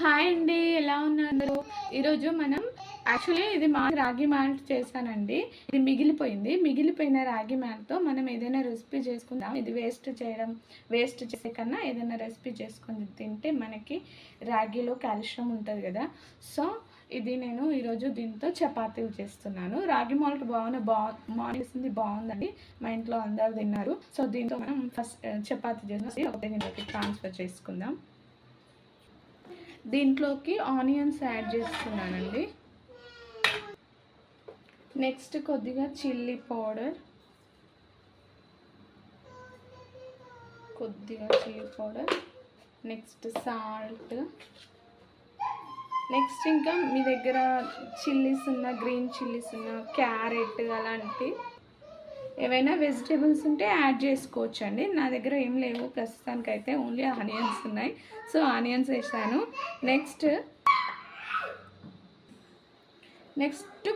Hi అండి, ఎలా ఉన్నారు? ఈరోజు మనం యాక్చువల్లీ ఇది మా రాగి మ్యాట్ చేశానండి. ఇది మిగిలిపోయిన రాగి మ్యాట్తో మనం ఏదైనా రెసిపీ చేసుకుందాం. ఇది వేస్ట్ చేసే కన్నా ఏదైనా రెసిపీ చేసుకొని తింటే మనకి రాగిలో కాల్షియం ఉంటుంది కదా. సో ఇది నేను ఈరోజు దీంతో చపాతీలు చేస్తున్నాను. రాగి మాల్ట్ మార్నింగ్ బాగుందండి, మా ఇంట్లో అందరు తిన్నారు. సో దీంతో మనం ఫస్ట్ చపాతీ చేసి ఒక గిన్నెలోకి ట్రాన్స్ఫర్ చేసుకుందాం. దీంట్లోకి ఆనియన్స్ యాడ్ చేస్తున్నానండి. నెక్స్ట్ కొద్దిగా chilli powder, next salt, next ఇంకా మీ దగ్గర చిల్లీస్ ఉన్న, గ్రీన్ చిల్లీస్ ఉన్న, క్యారెట్ అలాంటి ఏవైనా వెజిటేబుల్స్ ఉంటే యాడ్ చేసుకోవచ్చు అండి. నా దగ్గర ఏం లేవు ప్రస్తుతానికైతే, ఓన్లీ ఆనియన్స్ ఉన్నాయి. సో ఆనియన్స్ వేసాను. నెక్స్ట్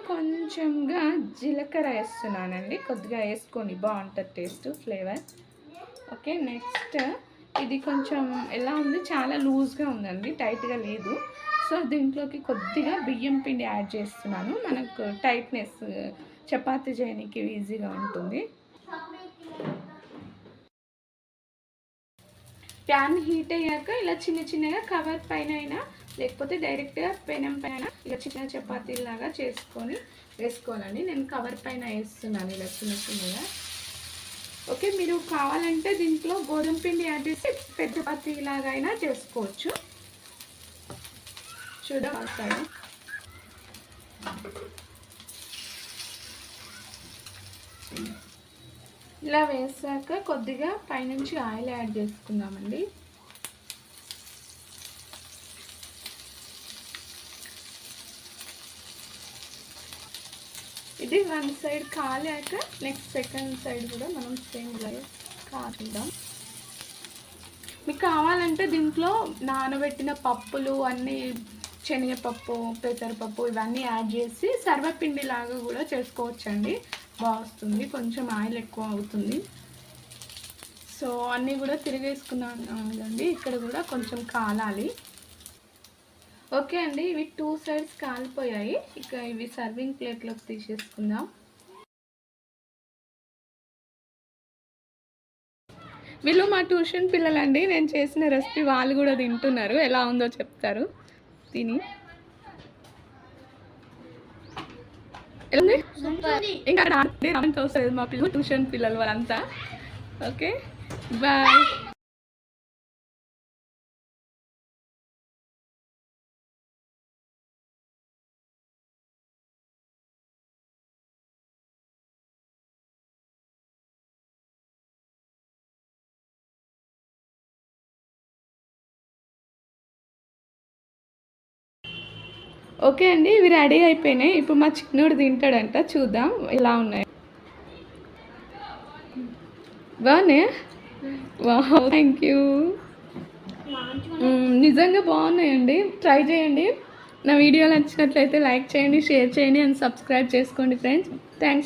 కొంచెంగా జీలకర్ర వేస్తున్నానండి. కొద్దిగా వేసుకొని బాగుంటుంది టేస్ట్, ఫ్లేవర్. ఓకే, నెక్స్ట్ ఇది కొంచెం ఎలా ఉంది, చాలా లూజ్గా ఉందండి, టైట్గా లేదు. సో దీంట్లోకి కొద్దిగా బియ్యం పిండి యాడ్ చేస్తున్నాను. మనకు టైట్నెస్ చపాతీ చేయడానికి ఈజీగా ఉంటుంది. ప్యాన్ హీట్ అయ్యాక ఇలా చిన్నగా కవర్ పైన అయినా లేకపోతే డైరెక్ట్గా పెనం పైన ఇలా చిన్న చపాతీలాగా వేసుకోవాలండి. నేను కవర్ పైన వేస్తున్నాను ఇలా చిన్నగా. ఓకే, మీరు కావాలంటే దీంట్లో గోధుమ పిండి యాడ్ చేసి పెద్ద చపాతీలాగా అయినా చేసుకోవచ్చు. చూడవస్తాను. ఇలా వేసాక కొద్దిగా పైనుంచి ఆయిల్ యాడ్ చేసుకుందామండి. ఇది వన్ సైడ్ కాలాక నెక్స్ట్ సెకండ్ సైడ్ కూడా మనం సేమ్ ఇలాగే కాల్చుదాం. మీకు కావాలంటే దీంట్లో నానబెట్టిన పప్పులు అన్నీ, శనగపప్పు, పెసరపప్పు ఇవన్నీ యాడ్ చేసి సర్వపిండి లాగా కూడా చేసుకోవచ్చండి, బాగుంటుంది. కొంచెం ఆయిల్ ఎక్కువ అవుతుంది. సో అన్నీ కూడా తిరిగేసుకున్నానండి. ఇక్కడ కూడా కొంచెం కాలాలి. ఓకే అండి, ఇవి 2 సైడ్స్ కాలిపోయాయి. ఇక ఇవి సర్వింగ్ ప్లేట్లోకి తీసేసుకుందాం. వీళ్ళు మా ట్యూషన్ పిల్లలండి. నేను చేసిన రెసిపీ వాళ్ళు కూడా తింటున్నారు. ఎలా ఉందో చెప్తారు తిని. ఇంకా వస్తుంది మా పిల్లలు, ట్యూషన్ పిల్లలు వాళ్ళంతా. Okay, bye. ఓకే అండి, ఇవి రెడీ అయిపోయినాయి. ఇప్పుడు మా చిన్నోడు తింటాడంట, చూద్దాం ఎలా ఉన్నాయి. బాగున్నాయా? Wow, thank you. నిజంగా బాగున్నాయండి, ట్రై చేయండి. నా వీడియో నచ్చినట్లయితే లైక్ చేయండి, షేర్ చేయండి అండ్ సబ్స్క్రైబ్ చేసుకోండి ఫ్రెండ్స్. Thanks for